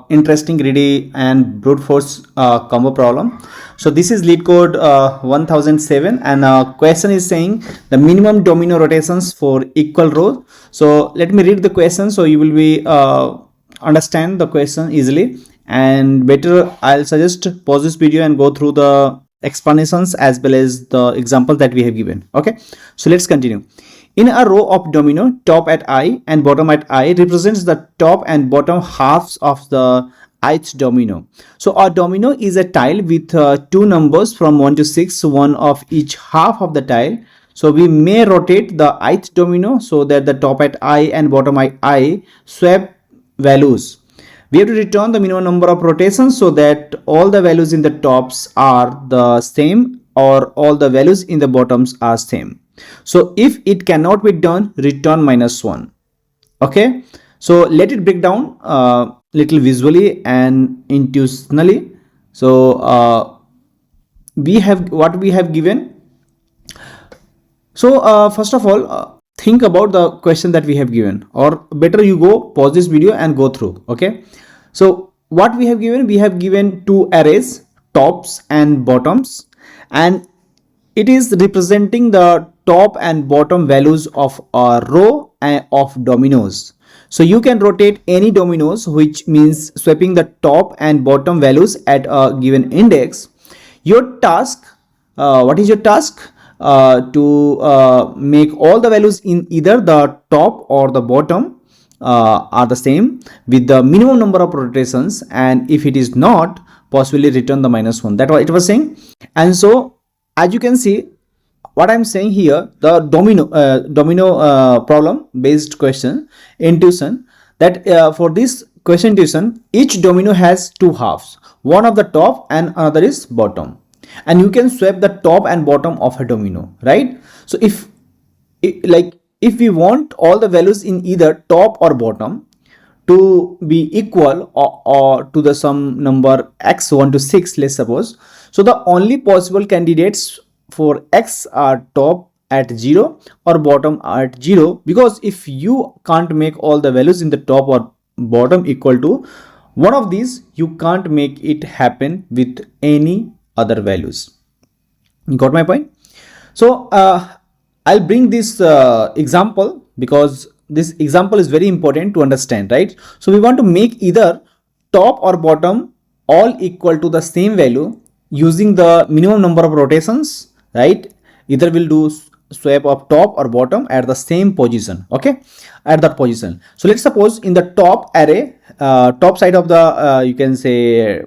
interesting greedy and brute force combo problem. So this is Leetcode 1007, and question is saying the minimum domino rotations for equal rows. So let me read the question so you will be understand the question easily, and better I'll suggest pause this video and go through the explanations as well as the example that we have given. Okay, so let's continue. In a row of domino, top at I and bottom at I represents the top and bottom halves of the ith domino. So a domino is a tile with two numbers from 1 to 6, one of each half of the tile. So we may rotate the ith domino so that the top at I and bottom at I swap values. We have to return the minimum number of rotations so that all the values in the tops are the same or all the values in the bottoms are same. So if it cannot be done, return -1. Okay, so let it break down little visually and intuitionally. So we have what we have given. So first of all, think about the question that we have given, or better you go pause this video and go through. Okay, so what we have given two arrays, tops and bottoms, and it is representing the top and bottom values of a row of dominoes. So you can rotate any dominoes, which means swapping the top and bottom values at a given index. Your task, what is your task? To make all the values in either the top or the bottom are the same with the minimum number of rotations, and if it is not, possibly return the -1. That's what it was saying. And so as you can see, what I'm saying here, the domino problem based question intuition, that for this question intuition, each domino has two halves, one of the top and another is bottom, and you can swap the top and bottom of a domino, right? So if we want all the values in either top or bottom to be equal or to the some number x 1 to 6, let's suppose, so the only possible candidates for x are top at 0 or bottom at 0, because if you can't make all the values in the top or bottom equal to one of these, you can't make it happen with any other values. You got my point? So I'll bring this example because this example is very important to understand, right? So we want to make either top or bottom all equal to the same value using the minimum number of rotations, right? Either we'll do swap of top or bottom at the same position, okay, at that position. So let's suppose in the top array, top side of the you can say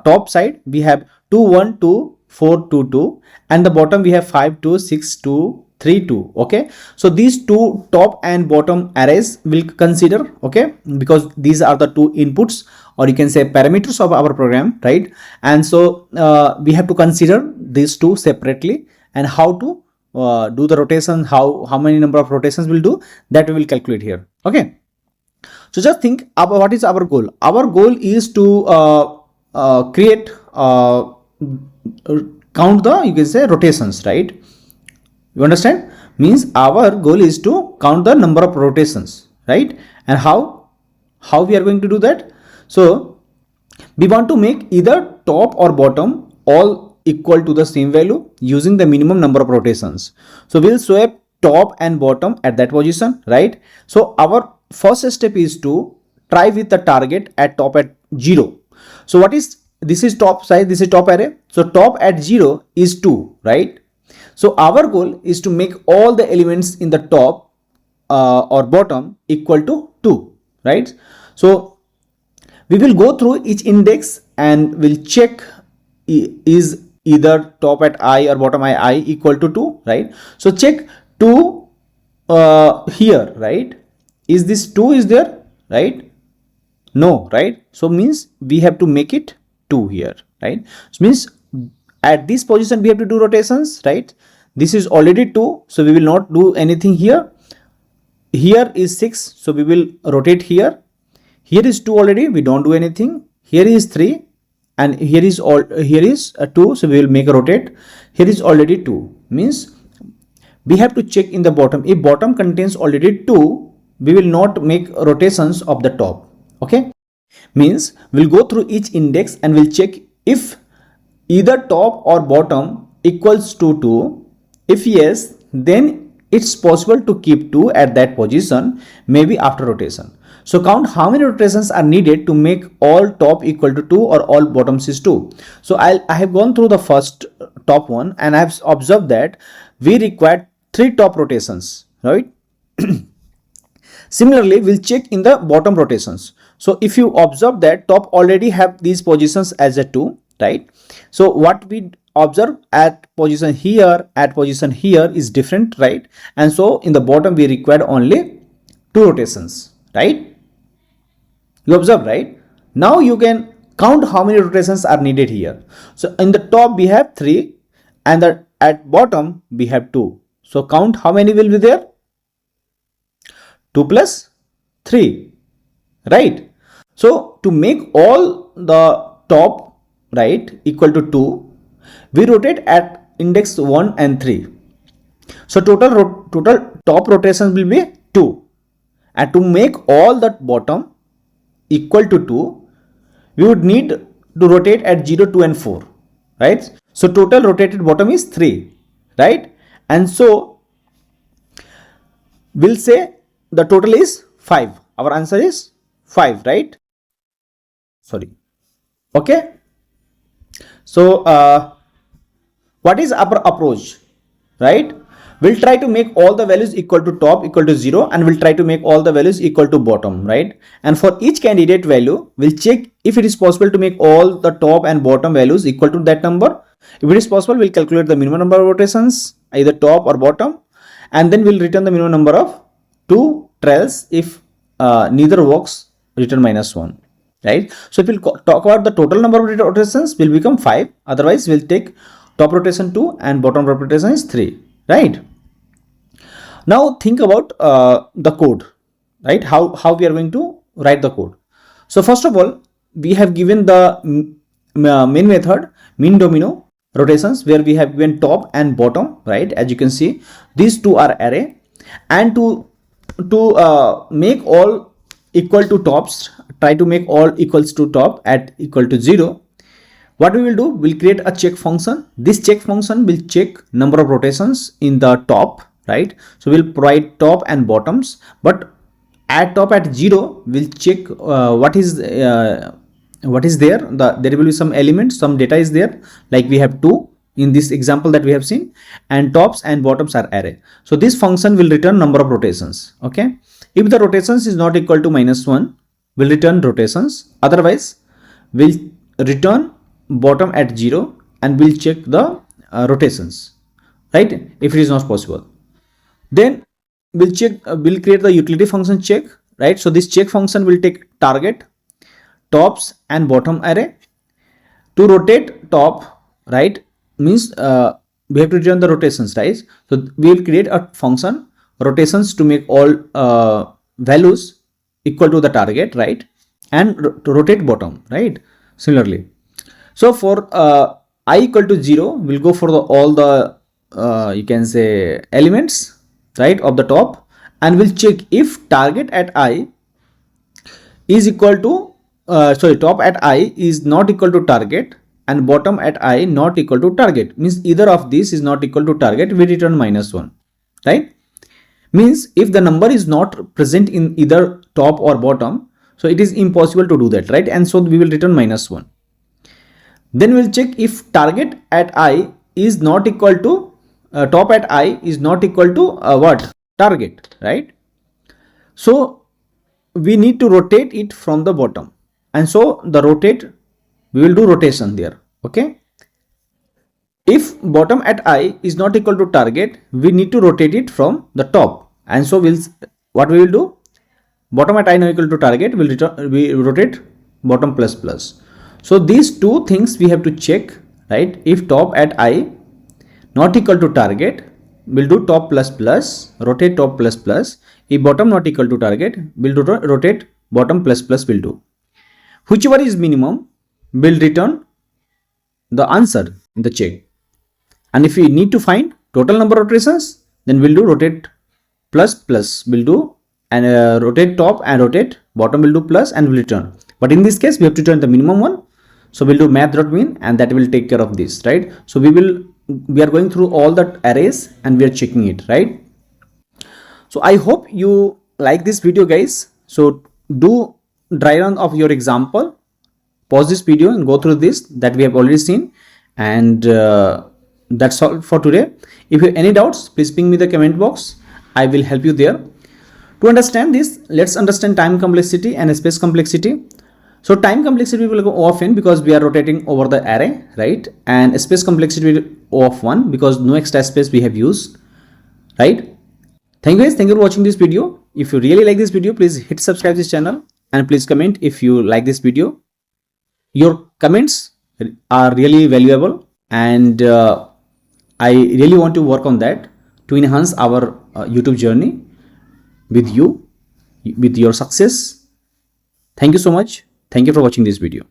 top side, we have 2 1 2 4 2 2, and the bottom we have 5 2 6 2 3 2. Okay, so these two top and bottom arrays will consider, okay, because these are the two inputs, or you can say parameters of our program, right? And so we have to consider these two separately, and how to do the rotation, how many number of rotations we'll do, that we will calculate here. Okay, so just think about what is our goal. Our goal is to create count the, you can say, rotations, right? You understand? Means our goal is to count the number of rotations, right? And how we are going to do that? So we want to make either top or bottom all equal to the same value using the minimum number of rotations. So we'll swap top and bottom at that position, right? So our first step is to try with the target at top at 0. So what is this? Is top side, this is top array. So top at 0 is 2, right? So our goal is to make all the elements in the top or bottom equal to 2, right? So we will go through each index and we'll check is either top at I or bottom at I equal to 2, right? So check 2 here, right? Is this 2 is there, right? No, right? So means we have to make it 2 here, right? So means at this position we have to do rotations, right? This is already 2, so we will not do anything here. Here is 6, so we will rotate here. Here is 2 already, we don't do anything. Here is 3, and here is 2, so we will make a rotate. Here is already 2, means we have to check in the bottom. If bottom contains already 2, we will not make rotations of the top. Okay. Means we'll go through each index and we'll check if either top or bottom equals to 2. If yes, then it's possible to keep 2 at that position, maybe after rotation. So count how many rotations are needed to make all top equal to 2 or all bottoms is 2. So I have gone through the first top one and I have observed that we require 3 top rotations, right? Similarly, we'll check in the bottom rotations. So if you observe that top already have these positions as a 2, right? So what we observe at position here is different, right? And so in the bottom we require only 2 rotations, right? You observe, right? Now you can count how many rotations are needed here. So in the top we have 3 and at bottom we have 2. So count how many will be there? 2 plus 3, right? So to make all the top, right, equal to 2, we rotate at index 1 and 3. So total top rotations will be 2. And to make all the bottom equal to 2, we would need to rotate at 0, 2 and 4, right? So total rotated bottom is 3, right? And so we'll say the total is 5. Our answer is 5, right? Sorry. Okay. So what is our approach, right? We'll try to make all the values equal to top equal to 0 and we'll try to make all the values equal to bottom, right? And for each candidate value, we'll check if it is possible to make all the top and bottom values equal to that number. If it is possible, we'll calculate the minimum number of rotations, either top or bottom, and then we'll return the minimum number of 2 trails. If neither works, return -1, right? So if we'll talk about the total number of rotations, will become 5. Otherwise, we'll take top rotation 2 and bottom rotation is 3, right? Now think about the code, right? How we are going to write the code. So first of all, we have given the main method mean domino rotations, where we have given top and bottom, right? As you can see, these two are array, and to make all equal to tops, try to make all equals to top at equal to 0. What we will do, we'll create a check function. This check function will check number of rotations in the top, right? So we'll provide top and bottoms, but at top at 0, we'll check what is there. There will be some element, some data is there, like we have 2 in this example that we have seen, and tops and bottoms are array. So this function will return number of rotations. Okay, if the rotations is not equal to -1, we'll return rotations. Otherwise, we'll return bottom at 0 and we'll check the rotations, right? If it is not possible, then we'll create the utility function check, right? So this check function will take target, tops and bottom array. To rotate top, right, means we have to return the rotations, right? So we will create a function rotations to make all values equal to the target, right? And to rotate bottom, right? Similarly, so for I equal to 0, we'll go for all the you can say elements, right, of the top, and we'll check if target at I is equal to top at I is not equal to target and bottom at I not equal to target. Means either of these is not equal to target, we return -1, right? Means if the number is not present in either top or bottom, so it is impossible to do that, right? And so we will return -1. Then we'll check if target at I is not equal to top at I is not equal to what? Target, right? So we need to rotate it from the bottom, and so the rotate, we will do rotation there. Okay, if bottom at I is not equal to target, we need to rotate it from the top, and so what we will do, bottom at I not equal to target, we rotate bottom plus plus. So these two things we have to check, right? If top at I not equal to target, we'll do top plus plus, rotate top plus plus. If bottom not equal to target, we'll do rotate bottom plus plus will do. Whichever is minimum, will return the answer in the check. And if we need to find total number of rotations, then we'll do rotate plus plus will do, and rotate top and rotate bottom will do plus and will return. But in this case, we have to turn the minimum one. So we'll do math.min, and that will take care of this, right? So we are going through all the arrays and we are checking it, right? So I hope you like this video, guys. So do dry run of your example, pause this video and go through this that we have already seen, and that's all for today. If you have any doubts, please ping me the comment box. I will help you there. To understand this, let's understand time complexity and space complexity. So time complexity will go O of n because we are rotating over the array, right? And space complexity will O of 1 because no extra space we have used, right? Thank you guys. Thank you for watching this video. If you really like this video, please hit subscribe this channel and please comment if you like this video. Your comments are really valuable, and I really want to work on that to enhance our YouTube journey with you, with your success. Thank you so much. Thank you for watching this video.